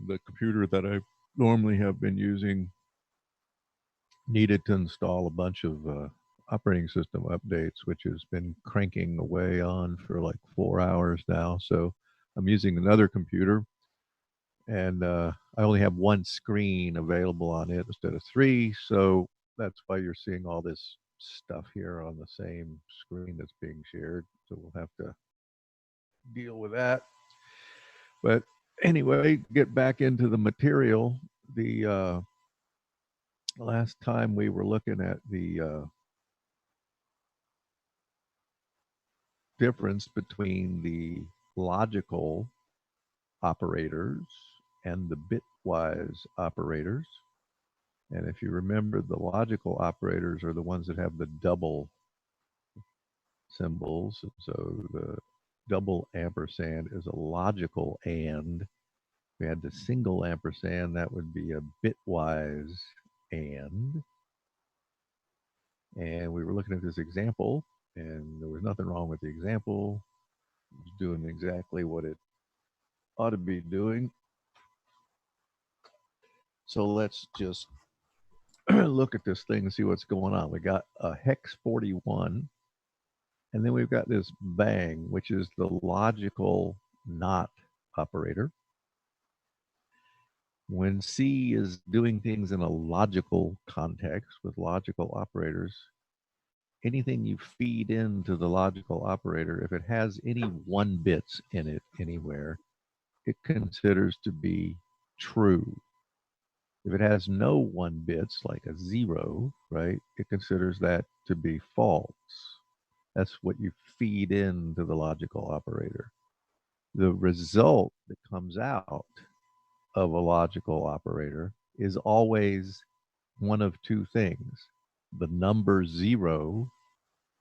the computer that I normally have been using needed to install a bunch of operating system updates, which has been cranking away on for like 4 hours now. So I'm using another computer, and I only have one screen available on it instead of three. So that's why you're seeing all this stuff here on the same screen that's being shared. So we'll have to deal with that. But anyway, get back into the material. The last time we were looking at the difference between the logical operators and the bitwise operators. And if you remember, the logical operators are the ones that have the double symbols. So the double ampersand is a logical and. If we had the single ampersand, that would be a bitwise and. And we were looking at this example, and there was nothing wrong with the example. It was doing exactly what it ought to be doing. So let's just look at this thing and see what's going on. We got a hex 41, and then we've got this bang, which is the logical not operator. When C is doing things in a logical context with logical operators, anything you feed into the logical operator, if it has any 1 bits in it anywhere, it considers to be true. If it has no 1 bits, like a 0, right, it considers that to be false. That's what you feed into the logical operator. The result that comes out of a logical operator is always one of two things: the number 0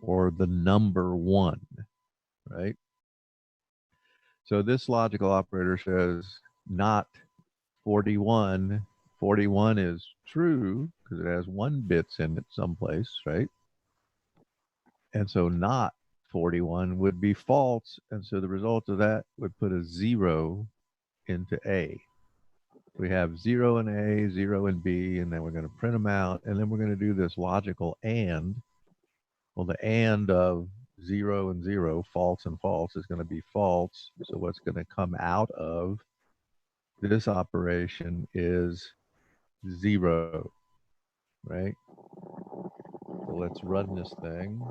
or the number 1, right? So this logical operator says not 41. 41 is true because it has 1 bits in it someplace, right? And so not 41 would be false. And so the result of that would put a 0 into A. We have 0 in A, 0 in B, and then we're going to print them out. And then we're going to do this logical and. Well, the and of 0 and 0, false and false, is going to be false. So what's going to come out of this operation is 0, right? So let's run this thing.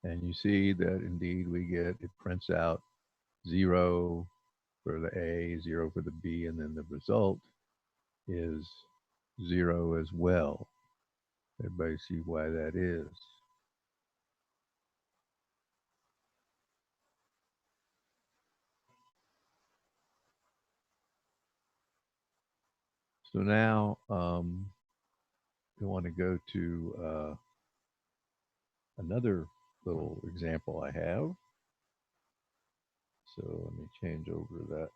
And you see that indeed we get, it prints out 0 for the A, 0 for the B, and then the result is 0 as well. Everybody see why that is? So now we want to go to another little example I have. So let me change over that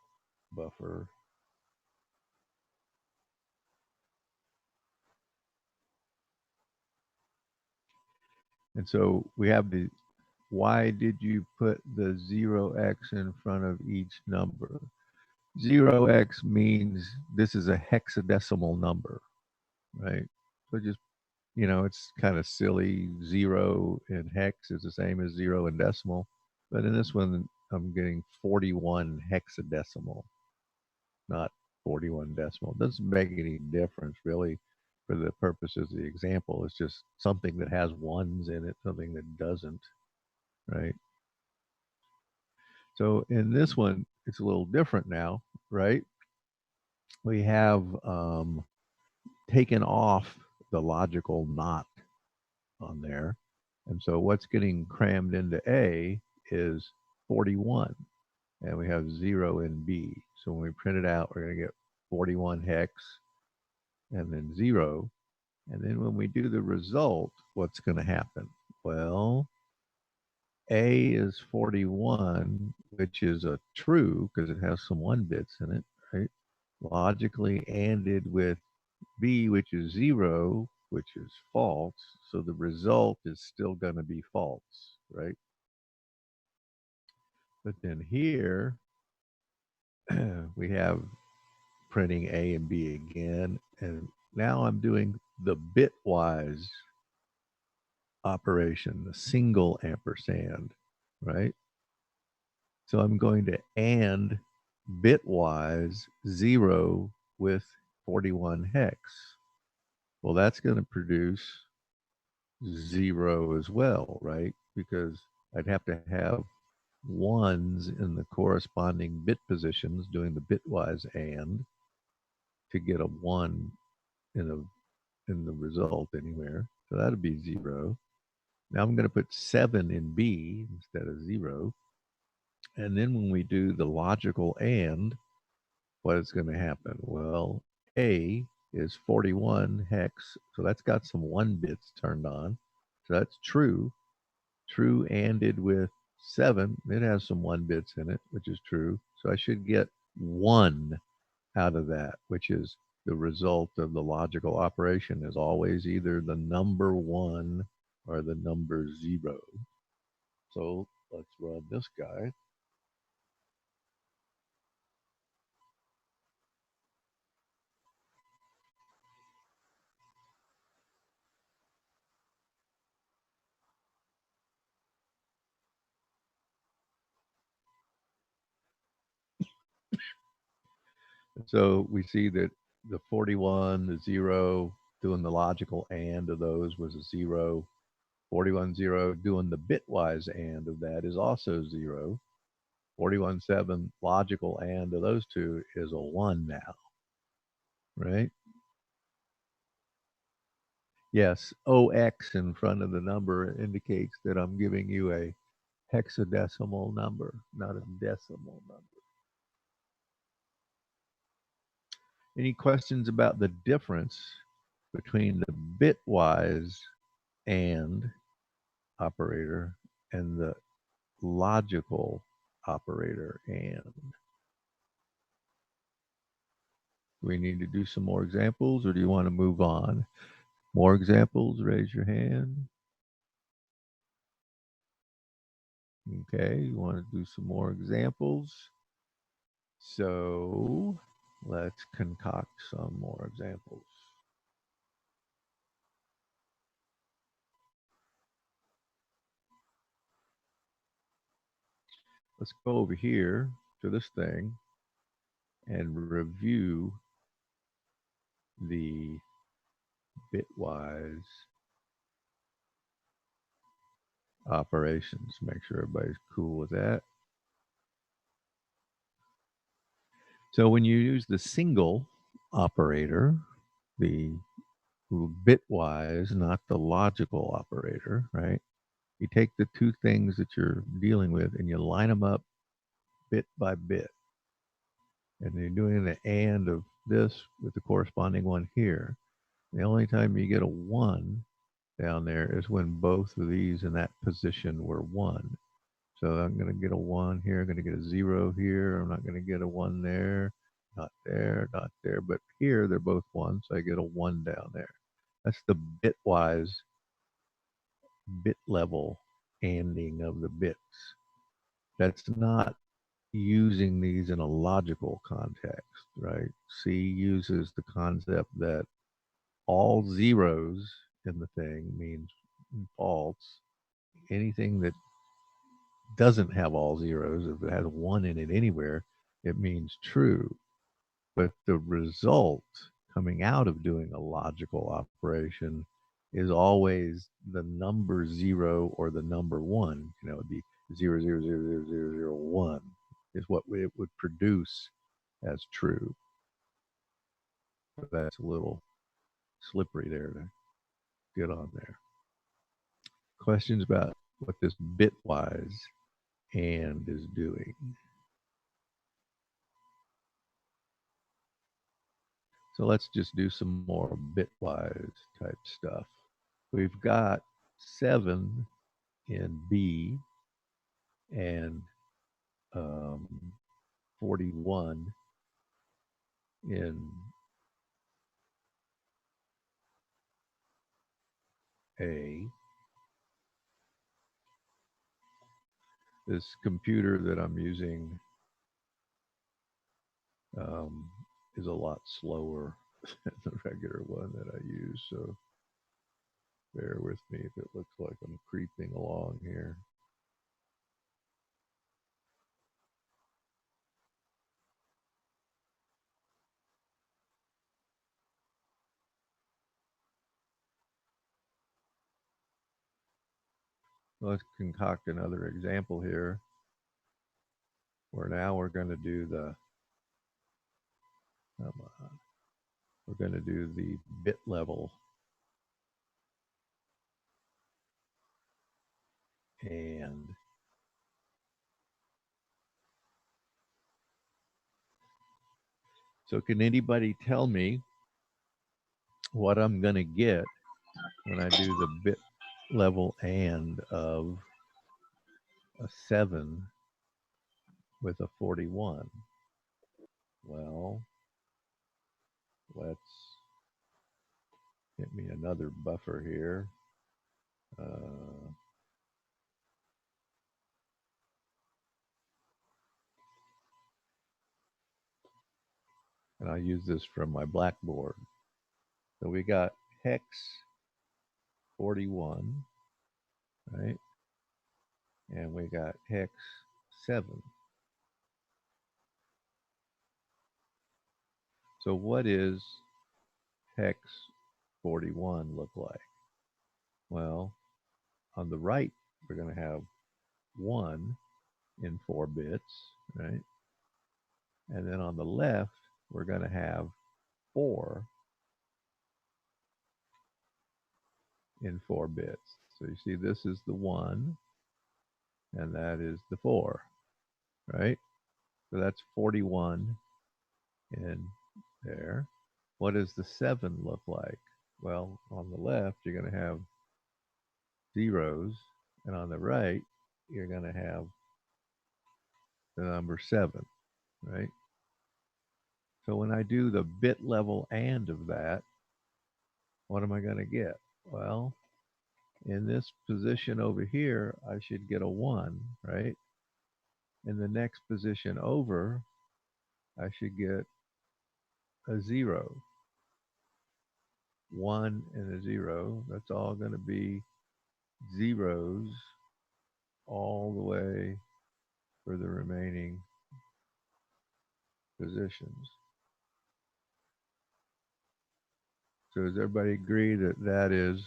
buffer. And so we have the, why did you put the 0x in front of each number? 0x means this is a hexadecimal number, right? So just, you know, it's kind of silly. 0 in hex is the same as 0 in decimal. But in this one, I'm getting 41 hexadecimal, not 41 decimal. It doesn't make any difference, really, for the purposes of the example. It's just something that has ones in it, something that doesn't, right? So in this one, it's a little different now, right? We have taken off the logical not on there. And so what's getting crammed into A is 41. And we have 0 in B. So when we print it out, we're going to get 41 hex and then 0. And then when we do the result, what's going to happen? Well, A is 41, which is a true because it has some one bits in it, right? Logically ANDed with B, which is 0, which is false. So the result is still going to be false, right? But then here we have printing A and B again. And now I'm doing the bitwise operation, the single ampersand, right? So I'm going to AND bitwise 0 with 41 hex. Well, that's going to produce 0 as well, right? Because I'd have to have ones in the corresponding bit positions doing the bitwise AND to get a 1 in the result anywhere. So that'd be 0. Now I'm going to put 7 in B instead of 0. And then when we do the logical AND, what is going to happen? Well, A is 41 hex, so that's got some 1 bits turned on. So that's true. True ANDed with 7, it has some 1 bits in it, which is true. So I should get 1 out of that, which is the result of the logical operation is always either the number 1 or the number 0. So let's run this guy. So we see that the 41, the 0, doing the logical AND of those was a 0. 41, 0, doing the bitwise AND of that is also 0. 41, 7, logical AND of those two is a 1 now, right? Yes, OX in front of the number indicates that I'm giving you a hexadecimal number, not a decimal number. Any questions about the difference between the bitwise AND operator and the logical operator AND? Do we need to do some more examples or do you want to move on? More examples, raise your hand. Okay, you want to do some more examples? So let's concoct some more examples. Let's go over here to this thing and review the bitwise operations. Make sure everybody's cool with that. So when you use the single operator, the bitwise, not the logical operator, right? You take the two things that you're dealing with and you line them up bit by bit. And you're doing the AND of this with the corresponding one here. The only time you get a 1 down there is when both of these in that position were 1. So I'm going to get a 1 here. I'm going to get a 0 here. I'm not going to get a 1 there. Not there, not there. But here they're both 1, so I get a 1 down there. That's the bitwise, bit level ANDing of the bits. That's not using these in a logical context, right? C uses the concept that all zeros in the thing means false. Anything that doesn't have all zeros, if it has 1 in it anywhere, it means true. But the result coming out of doing a logical operation is always the number 0 or the number 1. You know, it'd be 0, 0, 0, 0, 0, 0, 1 is what it would produce as true. But that's a little slippery there to get on there. Questions about what this bitwise AND is doing? So let's just do some more bitwise type stuff. We've got 7 in B and um, 41 in A. This computer that I'm using um, is a lot slower than the regular one that I use. So bear with me if it looks like I'm creeping along here. Let's concoct another example here where now we're going to do the, we're going to do the bit level and so can anybody tell me what I'm going to get when I do the bit level and of a 7 with a 41? Well, let's get me another buffer here. And I'll use this from my blackboard. So we got hex 41, right? And we got hex 7. So what is hex 41 look like? Well, on the right, we're going to have 1 in 4 bits, right? And then on the left, we're going to have 4 in 4 bits. So you see, this is the 1, and that is the 4, right? So that's 41 in there. What does the 7 look like? Well, on the left, you're going to have zeros, and on the right, you're going to have the number 7, right? So when I do the bit level and of that, what am I going to get? Well, in this position over here, I should get a 1, right? In the next position over, I should get a 0. 1 and a 0, that's all going to be zeros all the way for the remaining positions. So does everybody agree that that is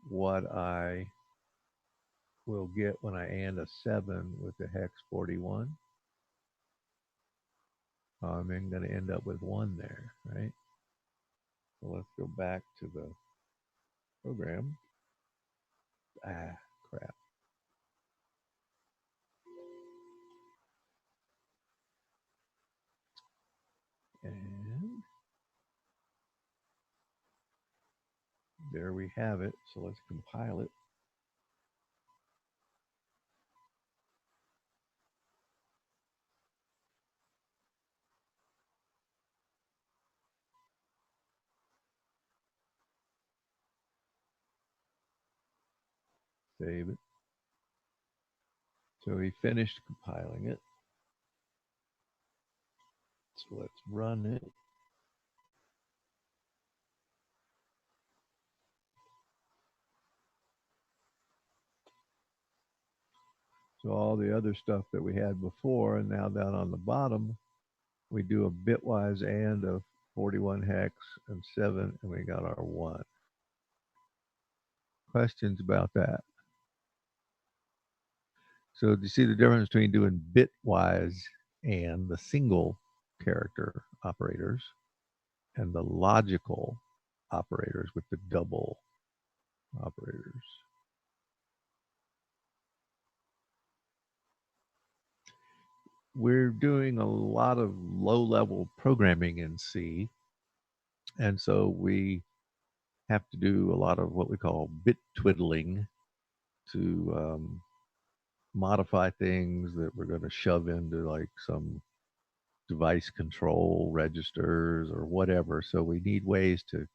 what I will get when I AND a 7 with the hex 41? I'm going to end up with 1 there, right? So let's go back to the program. Ah, crap. And there we have it. So let's compile it. Save it. So we finished compiling it. So let's run it. So all the other stuff that we had before, and now down on the bottom, we do a bitwise AND of 41 hex and 7, and we got our 1. Questions about that? So do you see the difference between doing bitwise and the single character operators and the logical operators with the double operators? We're doing a lot of low-level programming in C, and so we have to do a lot of what we call bit twiddling to modify things that we're going to shove into like some device control registers or whatever. So we need ways to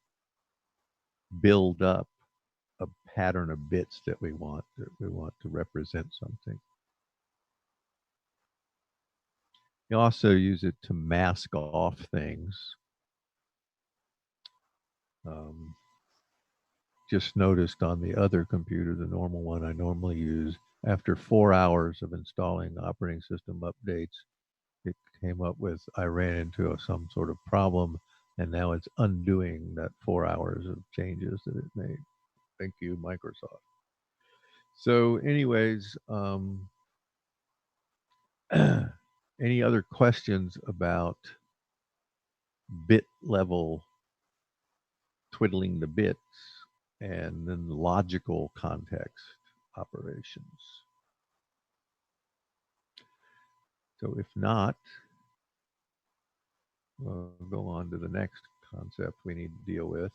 build up a pattern of bits that we want to represent something. You also use it to mask off things. Um, just noticed on the other computer, the normal one I normally use, after 4 hours of installing operating system updates, it came up with I ran into some sort of problem, and now it's undoing that 4 hours of changes that it made. Thank you, Microsoft. So, anyways, any other questions about bit level twiddling the bits and then logical context operations? So, if not, we'll go on to the next concept we need to deal with,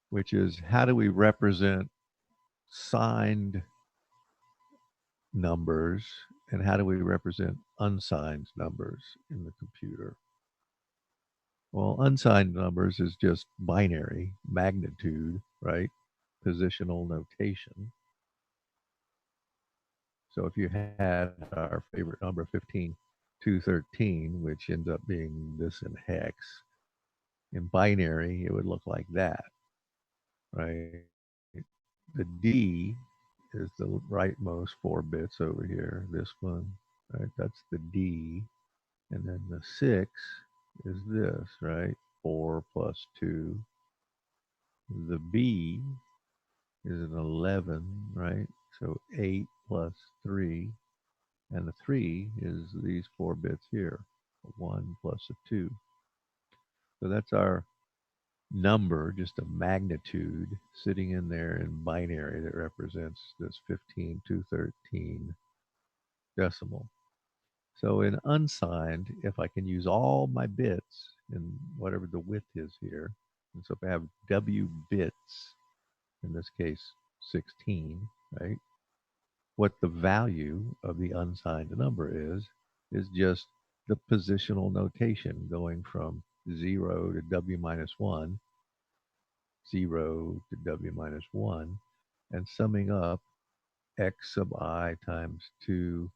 which is how do we represent signed numbers and how do we represent unsigned numbers in the computer? Well, unsigned numbers is just binary magnitude, right? Positional notation. So if you had our favorite number 15,213, which ends up being this in hex, in binary, it would look like that, right? The D is the rightmost 4 bits over here. This one, right? That's the D. And then the 6 is this, right? 4 plus 2. The B is an 11, right? So 8 plus 3. And the 3 is these 4 bits here, a 1 plus a 2. So that's our number, just a magnitude sitting in there in binary that represents this 15,213 decimal. So in unsigned, if I can use all my bits in whatever the width is here, and so if I have W bits, in this case 16, right? What the value of the unsigned number is just the positional notation going from 0 to W minus 1, 0 to W minus 1, and summing up x sub I times 2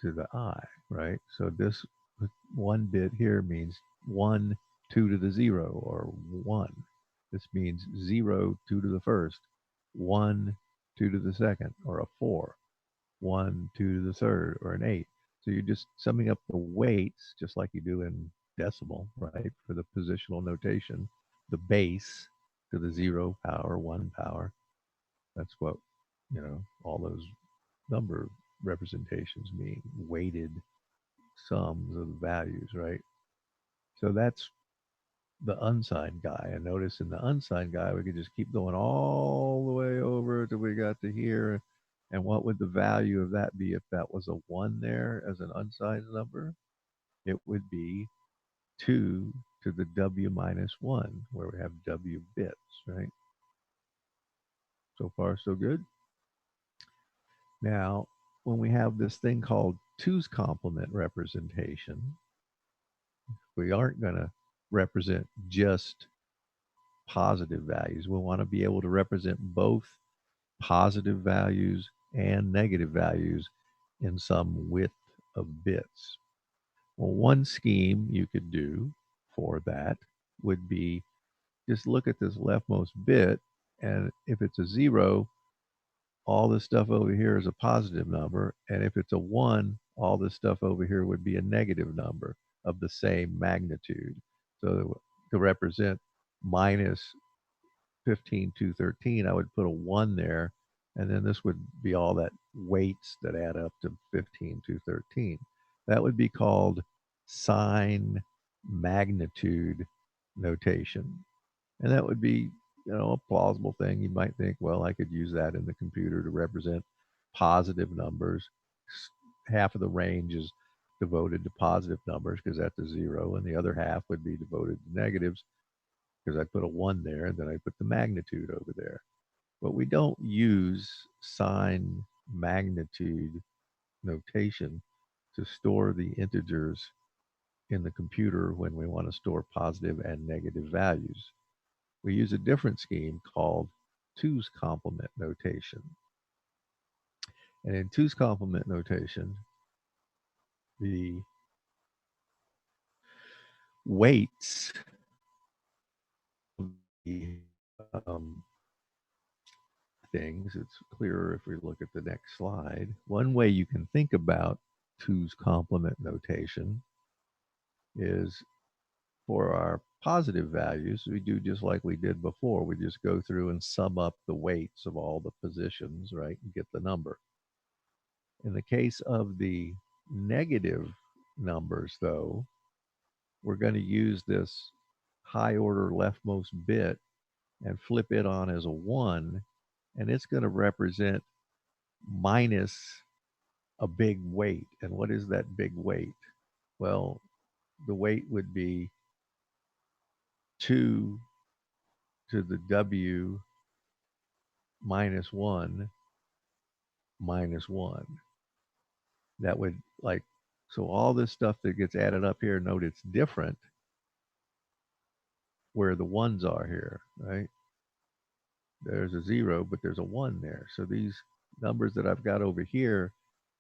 to the I, right? So this 1 bit here means 1, 2 to the 0, or 1. This means 0, 2 to the first, 1, 2 to the second, or a 4, 1, 2 to the third, or an 8. So you're just summing up the weights, just like you do in decimal, right? For the positional notation, the base to the 0 power, 1 power. That's what, all those number representations mean, weighted sums of the values, right? So that's the unsigned guy. And notice in the unsigned guy, we could just keep going all the way over till we got to here. And what would the value of that be if that was a 1 there as an unsigned number? It would be 2 to the W minus 1, where we have W bits, right? So far, so good. Now, when we have this thing called two's complement representation, we aren't going to represent just positive values. We want to be able to represent both positive values and negative values in some width of bits. Well, one scheme you could do for that would be just look at this leftmost bit, and if it's a 0, all this stuff over here is a positive number, and if it's a 1, all this stuff over here would be a negative number of the same magnitude. So to represent minus 15,213, I would put a 1 there, and then this would be all that weights that add up to 15,213. That would be called sign magnitude notation. And that would be, a plausible thing. You might think, well, I could use that in the computer to represent positive numbers. Half of the range is devoted to positive numbers because that's a 0, and the other half would be devoted to negatives. because I put a 1 there, and then I put the magnitude over there. But we don't use sign magnitude notation to store the integers in the computer when we want to store positive and negative values. We use a different scheme called two's complement notation. And in two's complement notation, the weights of the um, things, it's clearer if we look at the next slide. One way you can think about two's complement notation is for our positive values, we do just like we did before. We just go through and sum up the weights of all the positions, right, and get the number. In the case of the negative numbers, though, we're going to use this high order leftmost bit and flip it on as a 1, and it's going to represent minus a big weight. And what is that big weight? Well, the weight would be 2 to the W minus 1 minus 1. That would, like, so all this stuff that gets added up here, note it's different where the ones are here, right? There's a 0, but there's a 1 there. So these numbers that I've got over here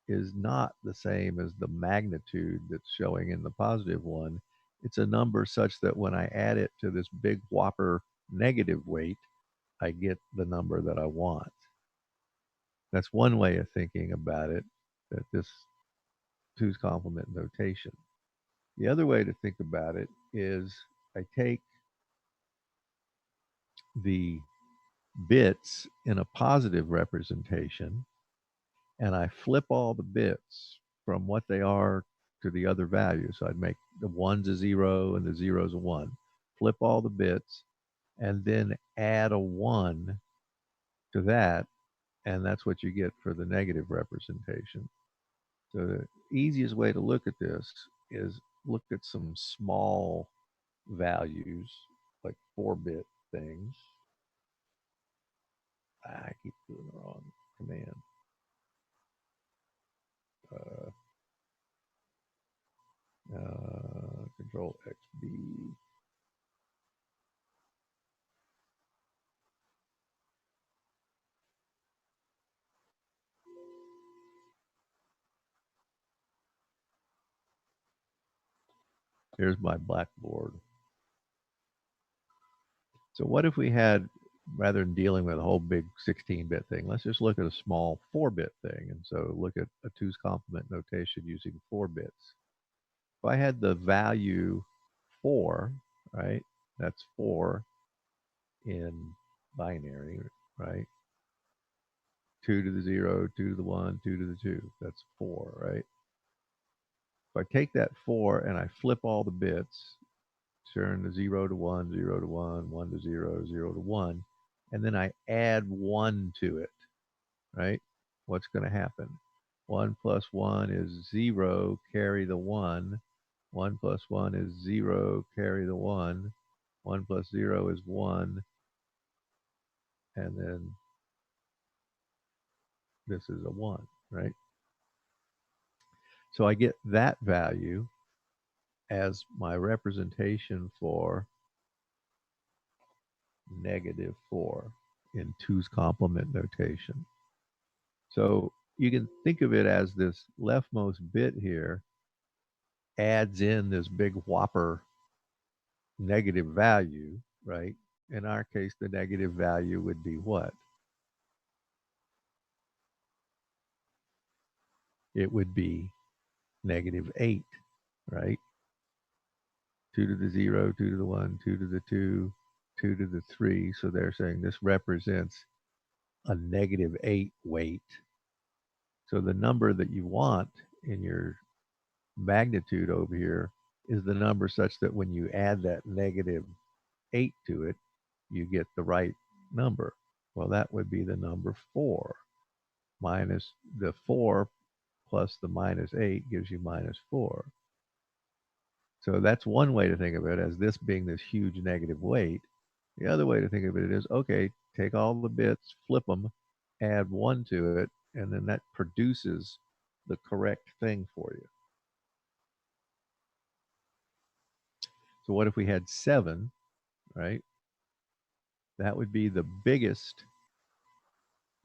is not the same as the magnitude that's showing in the positive one. It's a number such that when I add it to this big whopper negative weight, I get the number that I want. That's one way of thinking about it, that this two's complement notation. The other way to think about it is I take the bits in a positive representation and I flip all the bits from what they are to the other value. So I'd make the 1's a 0 and the 0's a 1. Flip all the bits and then add a 1 to that, and that's what you get for the negative representation. So the easiest way to look at this is look at some small values, like 4-bit things. I keep doing the wrong command. Control XB. Here's my blackboard. So what if we had, rather than dealing with a whole big 16-bit thing, let's just look at a small 4-bit thing. And so look at a two's complement notation using 4 bits. If I had the value 4, right, that's 4 in binary, right? 2 to the 0, 2 to the 1, 2 to the 2, that's 4, right? If I take that 4 and I flip all the bits, turn the 0 to 1, 0 to 1, 1 to 0, 0 to 1, and then I add 1 to it, right? What's going to happen? 1 plus 1 is 0, carry the 1. 1 plus 1 is 0, carry the 1. 1 plus 0 is 1. And then this is a 1, right? So I get that value as my representation for negative 4 in two's complement notation. So you can think of it as this leftmost bit here adds in this big whopper negative value, right? In our case, the negative value would be what? It would be negative 8, right? 2 to the 0, 2 to the 1, 2 to the 2, 2 to the 3. So they're saying this represents a negative 8 weight. So the number that you want in your magnitude over here is the number such that when you add that negative 8 to it, you get the right number. Well, that would be the number 4. Minus the 4 plus the minus 8 gives you minus 4. So that's one way to think of it, as this being this huge negative weight. The other way to think of it is, okay, take all the bits, flip them, add 1 to it, and then that produces the correct thing for you. So what if we had 7, right? That would be the biggest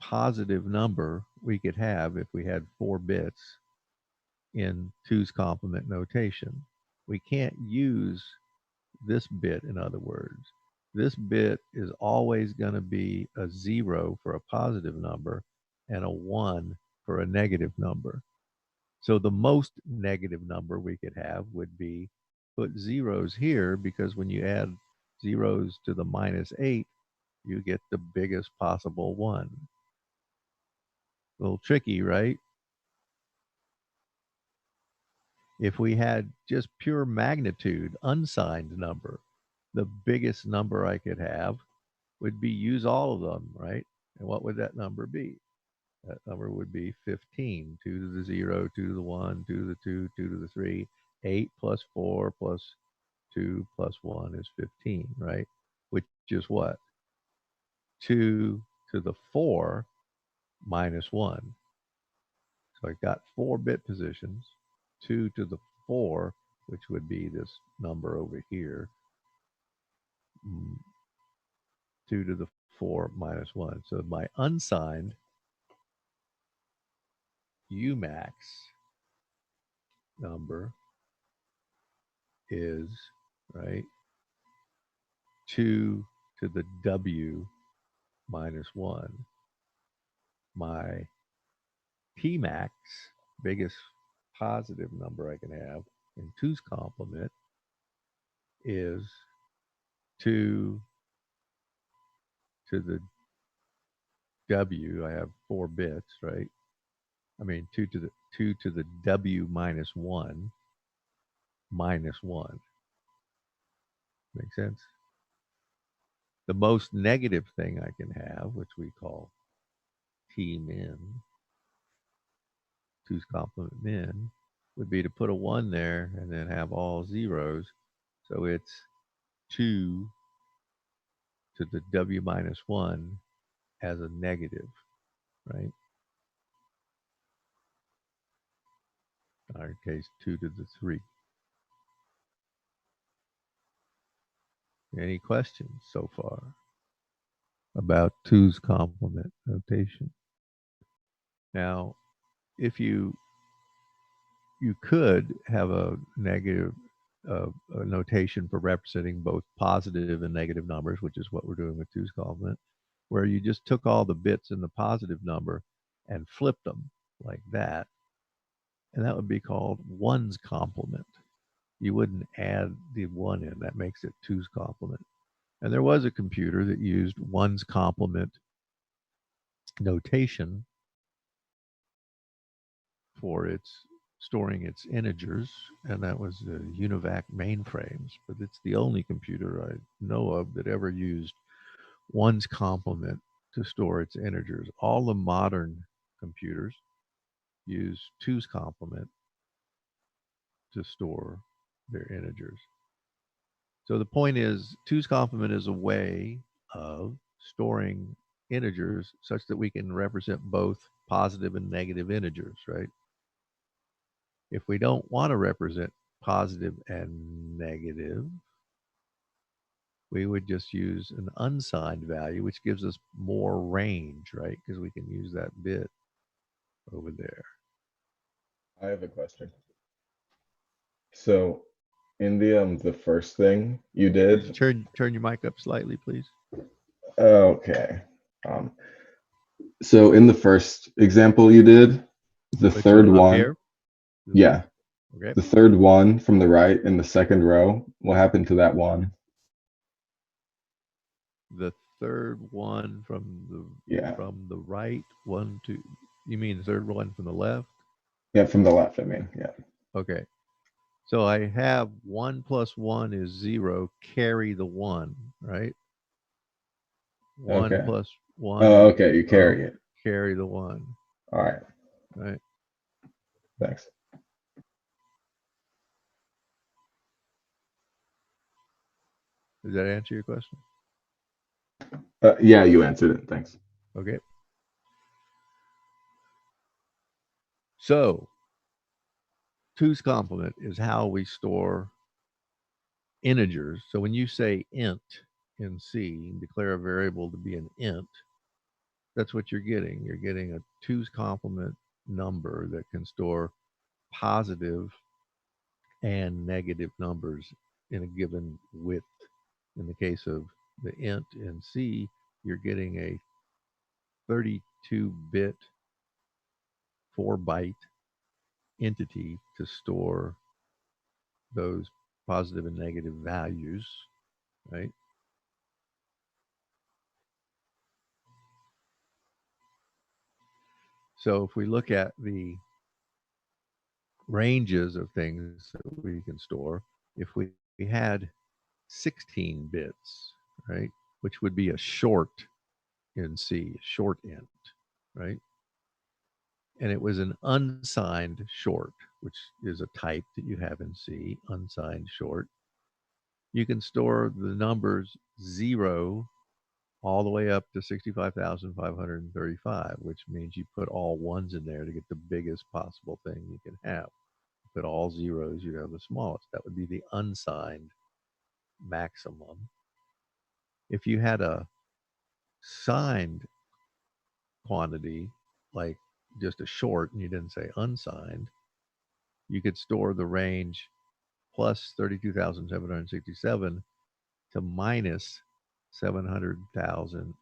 positive number we could have if we had 4 bits in 2's complement notation. We can't use this bit, in other words. This bit is always going to be a 0 for a positive number and a 1 for a negative number. So the most negative number we could have would be put zeros here, because when you add zeros to the -8, you get the biggest possible one. A little tricky, right? If we had just pure magnitude, unsigned number, the biggest number I could have would be use all of them, right? And what would that number be? That number would be 15, 2 to the 0, 2 to the 1, 2 to the 2, 2 to the 3. 8 plus 4 plus 2 plus 1 is 15, right? Which is what? 2 to the 4 minus 1. So I got 4-bit positions, 2 to the 4, which would be this number over here, 2 to the 4 minus 1. So my unsigned Umax number is, right, 2 to the W minus 1. My Pmax, biggest positive number I can have in 2's complement, is 2 to the W. I have 4 bits, right? I mean 2 to the W minus 1 minus 1. Make sense? The most negative thing I can have, which we call T min, 2's complement min, would be to put a 1 there and then have all zeros. So it's 2 to the W minus 1 as a negative, right? In our case, 2 to the 3. Any questions so far about 2's complement notation? Now, if you could have a negative a notation for representing both positive and negative numbers, which is what we're doing with 2's complement, where you just took all the bits in the positive number and flipped them like that, and that would be called 1's complement. You wouldn't add the 1 in. That makes it 2's complement. And there was a computer that used 1's complement notation for its storing its integers, and that was the UNIVAC mainframes. But it's the only computer I know of that ever used 1's complement to store its integers. All the modern computers use 2's complement to store their integers. So the point is, 2's complement is a way of storing integers such that we can represent both positive and negative integers, right? If we don't want to represent positive and negative, we would just use an unsigned value, which gives us more range, right? Because we can use that bit over there. I have a question. So in the first thing you did, Turn your mic up slightly, please. okay. Um, so in the first example you did, the Which one third up one, here? This one? yeah, Okay. the third one from the right in the second row, what happened to that one? The third one Yeah, from the right, one, two. You mean the third one from the left? yeah, from the left, I mean, yeah. Okay. So I have 1 plus 1 is 0, carry the 1, right? 1 Okay. plus 1 Oh, is okay, you 0, carry it. carry the 1, All right, right? thanks. Does that answer your question? Yeah, you answered it. Thanks. Okay. So two's complement is how we store integers. So when you say int in C, declare a variable to be an int, that's what you're getting. You're getting a two's complement number that can store positive and negative numbers in a given width. In the case of the int in C, you're getting a 32-bit 4-byte entity to store those positive and negative values, right? So if we look at the ranges of things that we can store, if we had 16 bits, right, which would be a short in C, short int, right? And it was an unsigned short, which is a type that you have in C, unsigned short. You can store the numbers 0 all the way up to 65,535, which means you put all ones in there to get the biggest possible thing you can have. Put all zeros, you have the smallest. That would be the unsigned maximum. If you had a signed quantity, like just a short, and you didn't say unsigned, you could store the range plus 32,767 to minus 700,000,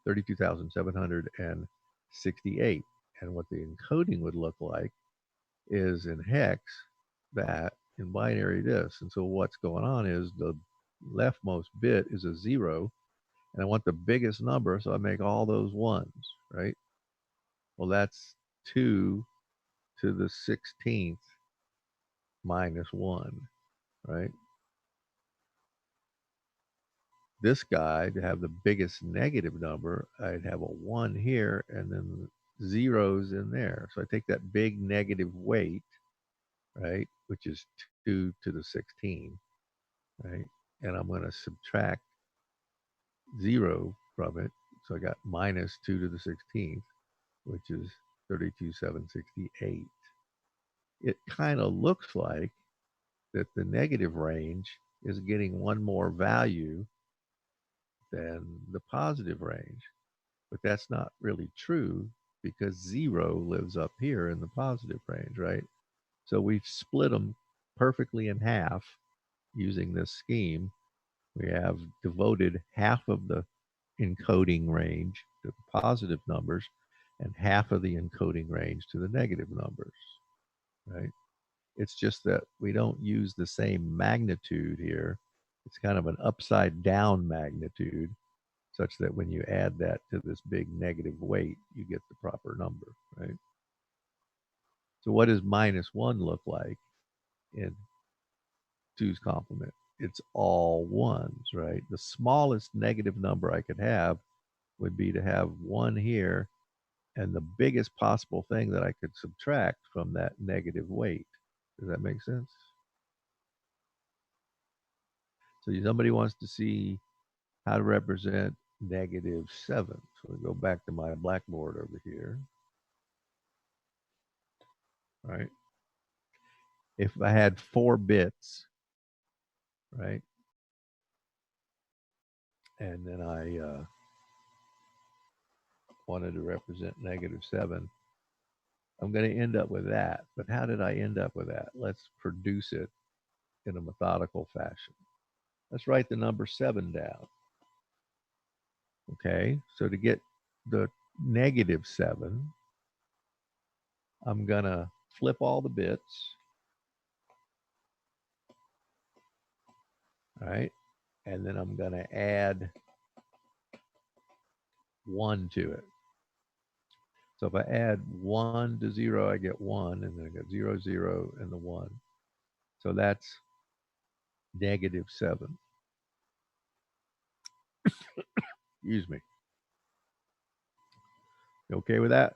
32,768. And what the encoding would look like is in hex that, in binary this. And so what's going on is the leftmost bit is a 0, and I want the biggest number, so I make all those ones, right? Well, that's 2 to the 16th minus 1, right? This guy, to have the biggest negative number, I'd have a 1 here and then zeros in there. So I take that big negative weight, right, which is 2 to the 16, right? And I'm going to subtract 0 from it. So I got minus 2 to the 16th, which is 32,768. It kind of looks like that the negative range is getting one more value than the positive range. But that's not really true because 0 lives up here in the positive range, right? So we've split them perfectly in half using this scheme. We have devoted half of the encoding range to the positive numbers and half of the encoding range to the negative numbers, right? It's just that we don't use the same magnitude here. It's kind of an upside down magnitude, such that when you add that to this big negative weight, you get the proper number, right? So what does minus 1 look like in two's complement? It's all ones, right? The smallest negative number I could have would be to have 1 here and the biggest possible thing that I could subtract from that negative weight. Does that make sense? So somebody wants to see how to represent -7. So we go back to my blackboard over here, right? If I had 4 bits, right, and then I wanted to represent -7, I'm going to end up with that. But how did I end up with that? Let's produce it in a methodical fashion. Let's write the number 7 down. Okay, so to get the -7, I'm going to flip all the bits, all right, and then I'm going to add 1 to it. So if I add 1 to 0, I get 1, and then I get 0, 0, and the 1. So that's -7. Excuse me. You okay with that?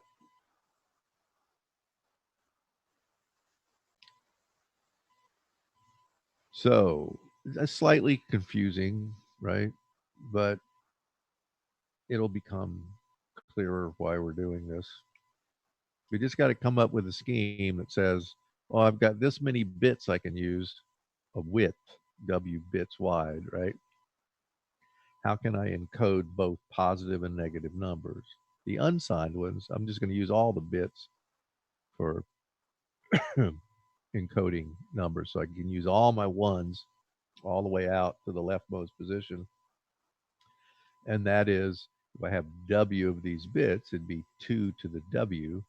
So that's slightly confusing, right? But it'll become clearer why we're doing this. We just got to come up with a scheme that says, oh, I've got this many bits I can use of width, W bits wide, right? How can I encode both positive and negative numbers? The unsigned ones, I'm just going to use all the bits for encoding numbers. So I can use all my ones all the way out to the leftmost position. And that is, if I have W of these bits, it'd be 2 to the W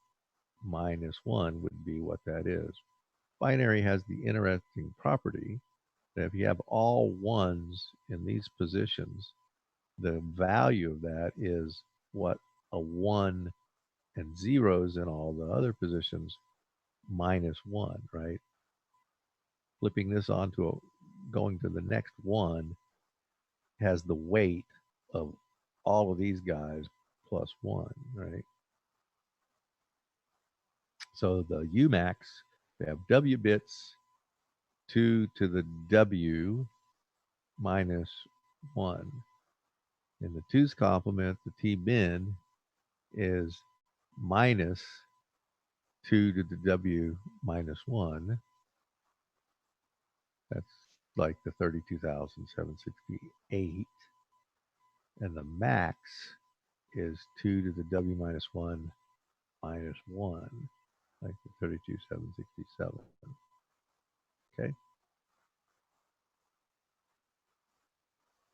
minus 1 would be what that is. Binary has the interesting property that if you have all ones in these positions, the value of that is what a 1 and zeros in all the other positions minus 1, right? Flipping this onto going to the next one has the weight of all of these guys plus 1, right? So the Umax, we have W bits 2 to the W minus 1. In the 2's complement, the T bin is minus 2 to the W minus 1. That's like the 32,768. And the max is 2 to the W minus 1 minus 1, like the 32,767. Okay.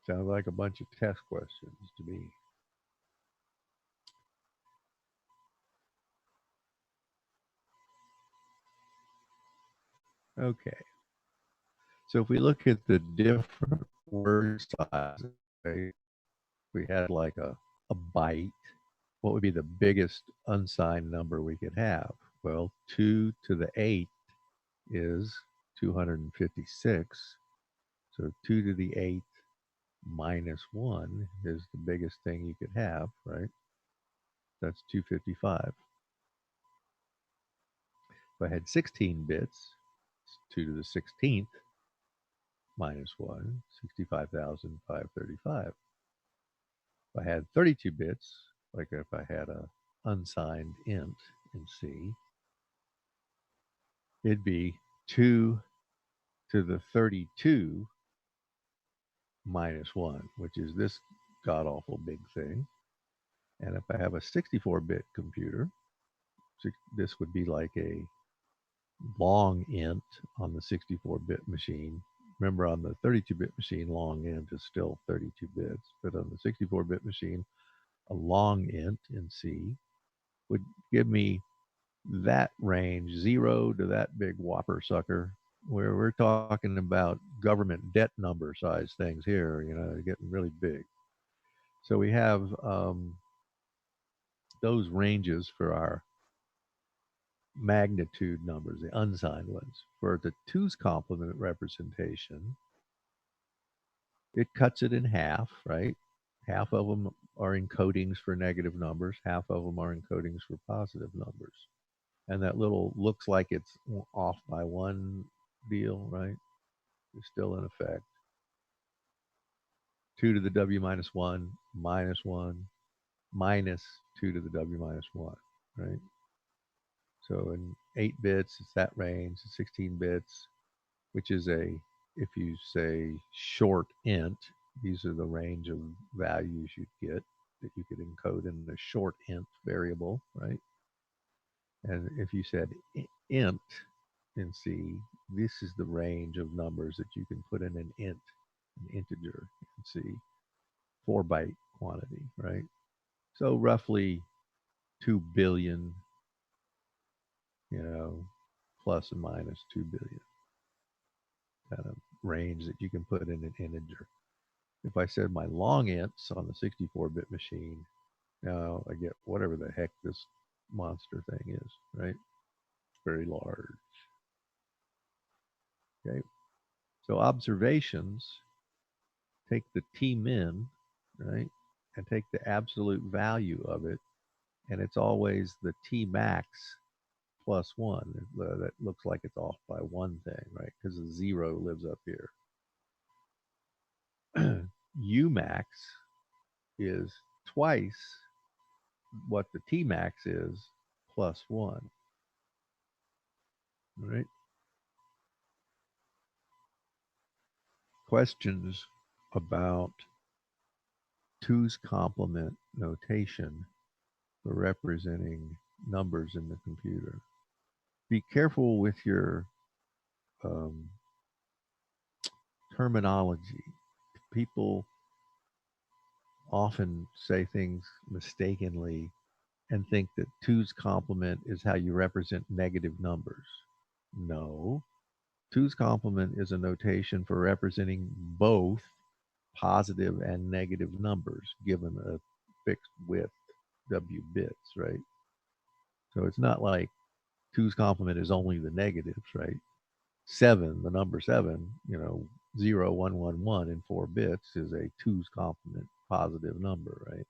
Sounds like a bunch of test questions to me. Okay. So if we look at the different word sizes, okay, we had like a byte, what would be the biggest unsigned number we could have? Well, 2 to the 8 is 256. So 2 to the 8th minus 1 is the biggest thing you could have, right? That's 255. If I had 16 bits, it's 2 to the 16th minus 1, 65,535. If I had 32 bits, like if I had a unsigned int in C, it'd be 2 to the 32 minus 1, which is this god awful big thing. And if I have a 64-bit computer, this would be like a long int on the 64-bit machine. Remember, on the 32-bit machine, long int is still 32 bits, but on the 64-bit machine, a long int in C would give me that range, 0 to that big whopper sucker, where we're talking about government debt number size things here, getting really big. So we have those ranges for our magnitude numbers, the unsigned ones. For the 2's complement representation, it cuts it in half, right? Half of them are encodings for negative numbers, half of them are encodings for positive numbers. And that little looks like it's off by one deal, right? Is still in effect. 2 to the W minus 1, minus 1, minus 2 to the W minus 1, right? So in 8 bits, it's that range. 16 bits, which is if you say short int, these are the range of values you'd get that you could encode in a short int variable, right? And if you said int in C, this is the range of numbers that you can put in an int, an integer in C, 4-byte quantity, right? So roughly 2 billion, plus and minus 2 billion kind of range that you can put in an integer. If I said my long ints on the 64-bit machine, now I get whatever the heck this monster thing is, right? It's very large. Okay. So observations, take the T min, right? And take the absolute value of it. And it's always the T max plus 1. That looks like it's off by one thing, right? Because the 0 lives up here. U max is twice what the T max is plus one, right? Questions about two's complement notation for representing numbers in the computer. Be careful with your um, terminology. People often say things mistakenly and think that two's complement is how you represent negative numbers. No, two's complement is a notation for representing both positive and negative numbers given a fixed width, W bits, right? So it's not like two's complement is only the negatives, right? Seven, the number seven, 0111 in 4 bits is a two's complement positive number, right?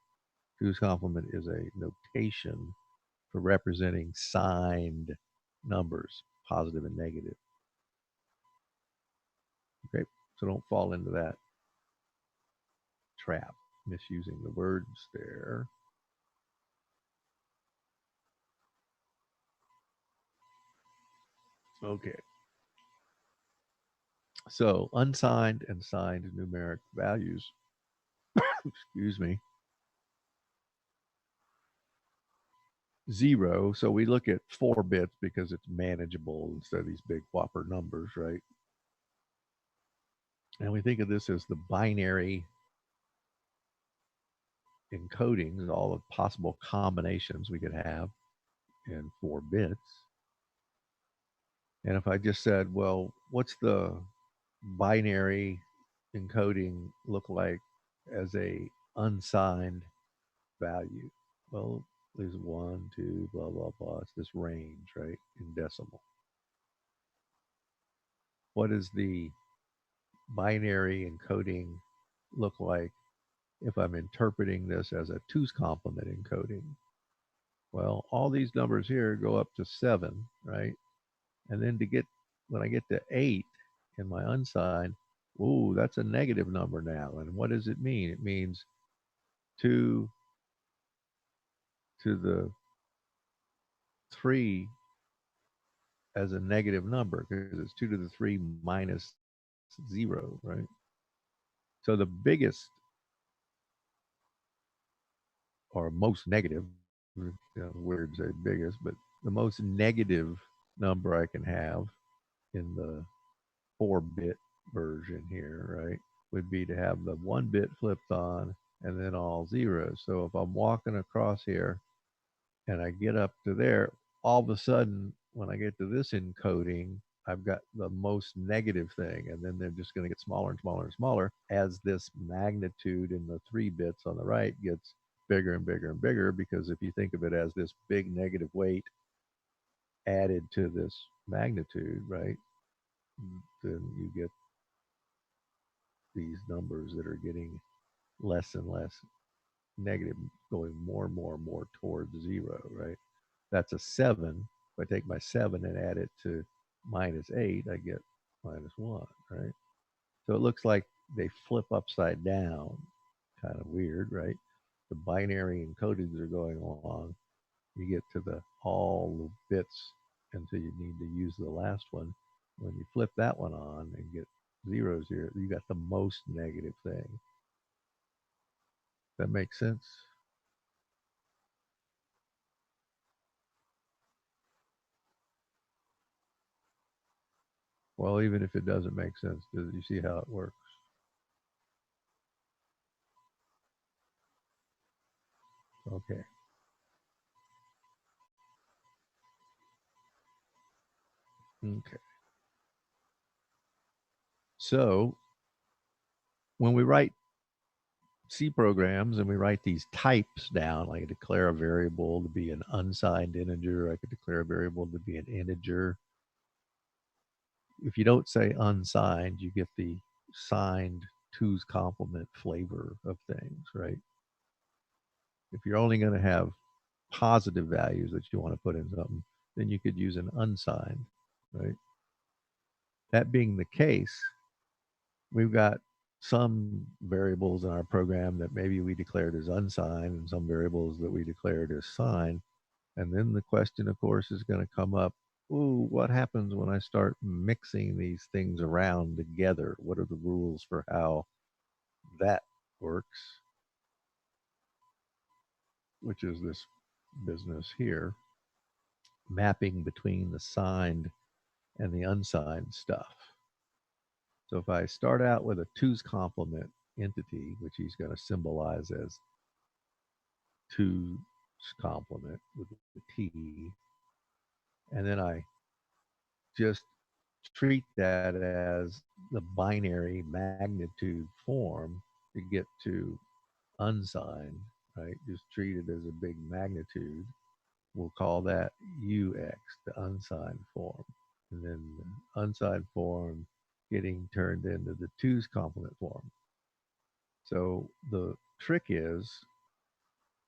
Two's complement is a notation for representing signed numbers, positive and negative. Okay, so don't fall into that trap, misusing the words there. Okay, so unsigned and signed numeric values, excuse me, zero. So we look at 4 bits because it's manageable instead of these big whopper numbers, right? And we think of this as the binary encodings, all the possible combinations we could have in 4 bits. And if I just said, well, what's the binary encoding look like as a unsigned value? Well, there's one, two, blah, blah, blah. It's this range, right, in decimal. What does the binary encoding look like if I'm interpreting this as a two's complement encoding? Well, all these numbers here go up to 7, right? And then when I get to 8 in my unsigned, ooh, that's a negative number now. And what does it mean? It means 2 to the 3 as a negative number because it's 2 to the 3 minus 0, right? So the biggest or most negative, weird to say biggest, but the most negative number I can have in the 4-bit version here, right, would be to have the 1 bit flipped on and then all zeros. So if I'm walking across here and I get up to there, all of a sudden, when I get to this encoding, I've got the most negative thing, and then they're just going to get smaller and smaller and smaller as this magnitude in the 3 bits on the right gets bigger and bigger and bigger. Because if you think of it as this big negative weight added to this magnitude, right, then you get these numbers that are getting less and less negative, going more and more and more towards zero, right? That's a 7. If I take my 7 and add it to -8, I get -1, right? So it looks like they flip upside down. Kind of weird, right? The binary encodings are going along. You get to the all the bits until you need to use the last one. When you flip that one on and get zeros here, you got the most negative thing. That makes sense? Well, even if it doesn't make sense, do you see how it works? Okay. Okay. So when we write C programs and we write these types down, like I declare a variable to be an unsigned integer, I could declare a variable to be an integer. If you don't say unsigned, you get the signed two's complement flavor of things, right? If you're only going to have positive values that you want to put in something, then you could use an unsigned, right? That being the case, we've got some variables in our program that maybe we declared as unsigned and some variables that we declared as signed. And then the question, of course, is going to come up, ooh, what happens when I start mixing these things around together? What are the rules for how that works? Which is this business here, mapping between the signed and the unsigned stuff. So if I start out with a two's complement entity, which he's going to symbolize as two's complement with the T, and then I just treat that as the binary magnitude form to get to unsigned, right? Just treat it as a big magnitude. We'll call that UX, the unsigned form. And then the unsigned form getting turned into the two's complement form. So the trick is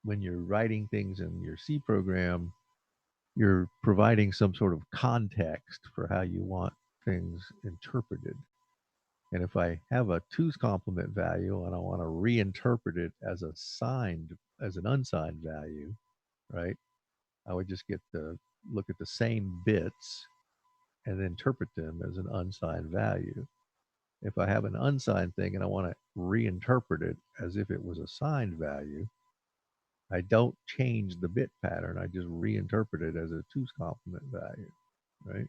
when you're writing things in your C program, you're providing some sort of context for how you want things interpreted. And if I have a two's complement value and I want to reinterpret it as a signed, as an unsigned value, right? I would just get to look at the same bits and interpret them as an unsigned value. If I have an unsigned thing and I want to reinterpret it as if it was a signed value, I don't change the bit pattern. I just reinterpret it as a two's complement value, right?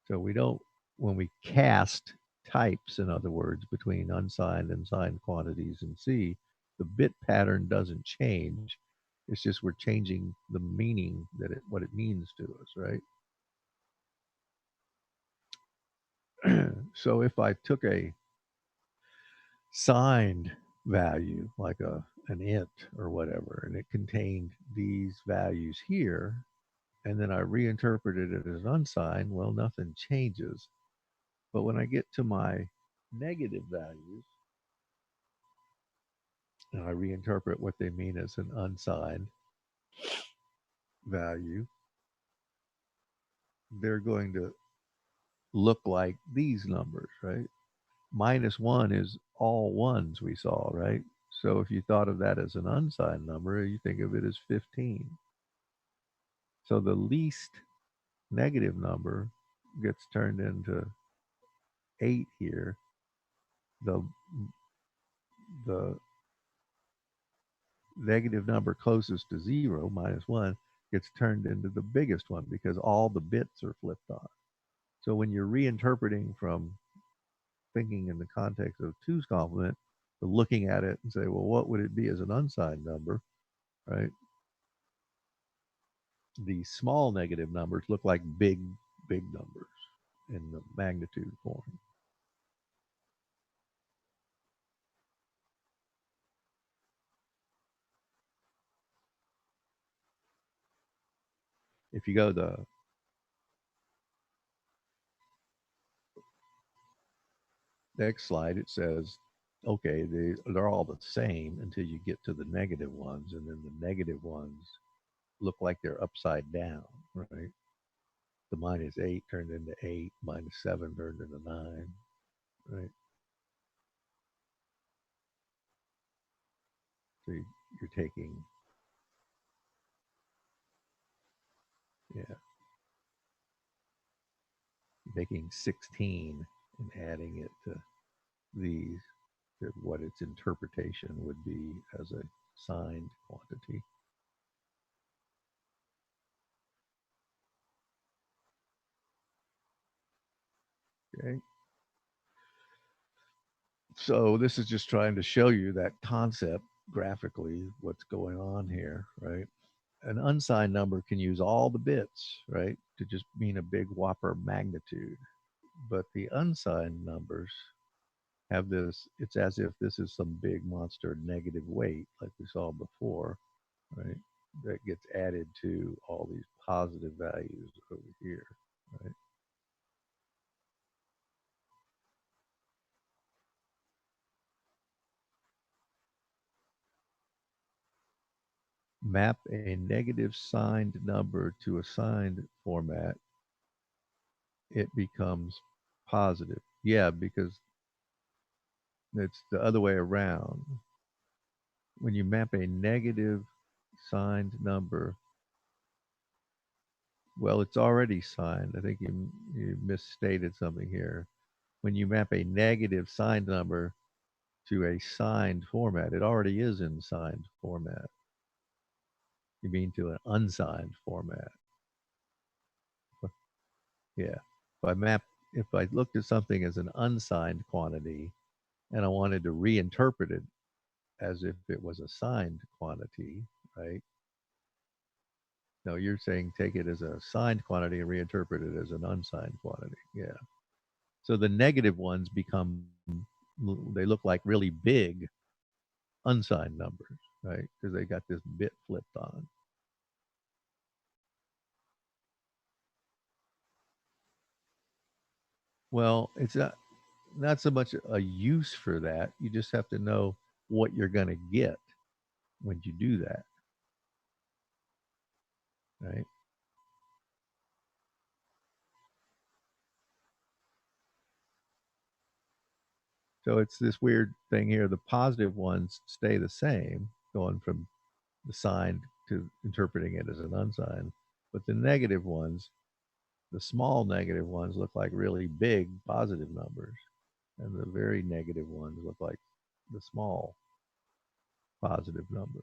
So we don't, when we cast types, in other words, between unsigned and signed quantities in C, the bit pattern doesn't change. It's just we're changing the meaning that what it means to us, right? So if I took a signed value like an int or whatever, and it contained these values here, and then I reinterpreted it as unsigned, well, nothing changes. But when I get to my negative values, and I reinterpret what they mean as an unsigned value, they're going to look like these numbers, right? -1 is all ones we saw, right? So if you thought of that as an unsigned number, you think of it as 15. So the least negative number gets turned into 8 here. The the negative number closest to 0, -1, gets turned into the biggest one because all the bits are flipped on. So when you're reinterpreting from thinking in the context of two's complement to looking at it and say, well, what would it be as an unsigned number, right? The small negative numbers look like big, big numbers in the magnitude form. If you go to the next slide, it says, okay, they're all the same until you get to the negative ones, and then the negative ones look like they're upside down, right? The -8 turned into 8, -7 turned into 9, right? So you're taking, yeah, making 16 and adding it to these, to what its interpretation would be as a signed quantity. Okay. So this is just trying to show you that concept graphically, what's going on here, right? An unsigned number can use all the bits, right, to just mean a big whopper magnitude. But the unsigned numbers have this, it's as if this is some big monster negative weight, like we saw before, right, that gets added to all these positive values over here, right? Map a negative signed number to a signed format, it becomes positive. Yeah, because It's the other way around. When you map a negative signed number, well, it's already signed. I think you misstated something here. When you map a negative signed number to a signed format, it already is in signed format. You mean to an unsigned format. Yeah. If I looked at something as an unsigned quantity and I wanted to reinterpret it as if it was a signed quantity, right? No, you're saying take it as a signed quantity and reinterpret it as an unsigned quantity. Yeah. So the negative ones become, they look like really big unsigned numbers, right? Because they got this bit flipped on. Well, it's not so much a use for that. You just have to know what you're going to get when you do that, right? So it's this weird thing here. The positive ones stay the same, going from the signed to interpreting it as an unsigned. But the negative ones, the small negative ones, look like really big positive numbers. And the very negative ones look like the small positive numbers.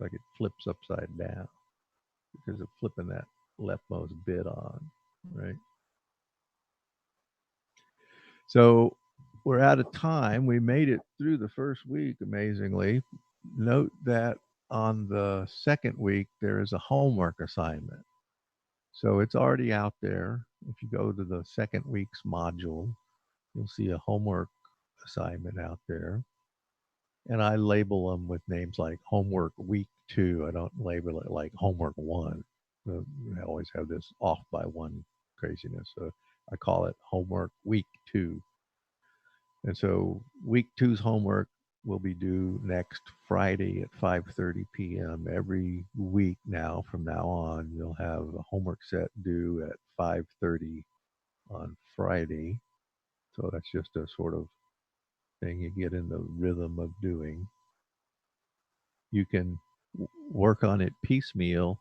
Like it flips upside down because of flipping that leftmost bit on, right? So we're out of time. We made it through the first week, amazingly. Note that on the second week, there is a homework assignment. So it's already out there. If you go to the second week's module, you'll see a homework assignment out there. And I label them with names like homework week two. I don't label it like homework one. I always have this off by one craziness. So I call it homework week two. And so week two's homework will be due next Friday at 5:30 p.m. Every week now from now on, you'll have a homework set due at 5:30 on Friday. So that's just a sort of thing you get in the rhythm of doing. You can work on it piecemeal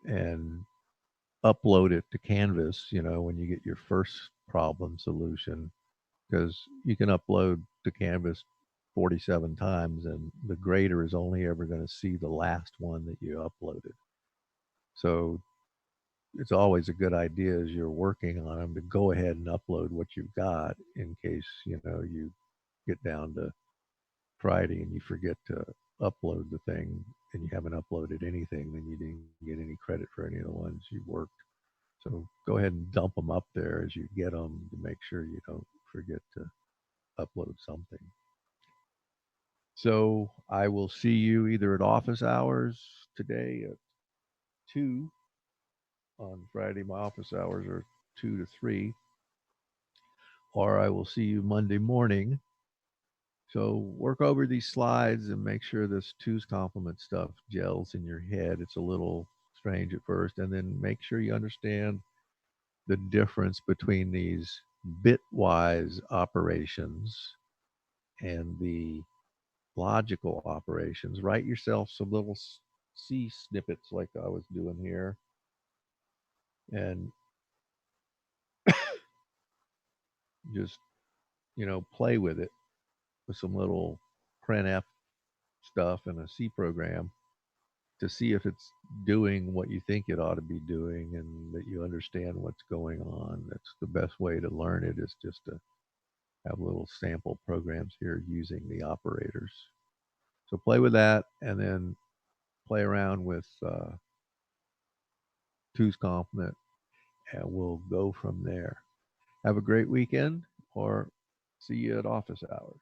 and upload it to Canvas, when you get your first problem solution, because you can upload to Canvas 47 times and the grader is only ever going to see the last one that you uploaded. So it's always a good idea as you're working on them to go ahead and upload what you've got in case, you get down to Friday and you forget to upload the thing and you haven't uploaded anything, then you didn't get any credit for any of the ones you worked. So go ahead and dump them up there as you get them to make sure you don't forget to upload something. So I will see you either at office hours today at 2 on Friday. My office hours are 2 to 3, or I will see you Monday morning. So work over these slides and make sure this two's complement stuff gels in your head. It's a little strange at first, and then make sure you understand the difference between these bitwise operations and the logical operations. Write yourself some little C snippets like I was doing here and just, play with it with some little printf stuff and a C program to see if it's doing what you think it ought to be doing and that you understand what's going on. That's the best way to learn it, is just to have little sample programs here using the operators. So play with that and then play around with two's complement and we'll go from there. Have a great weekend or see you at office hours.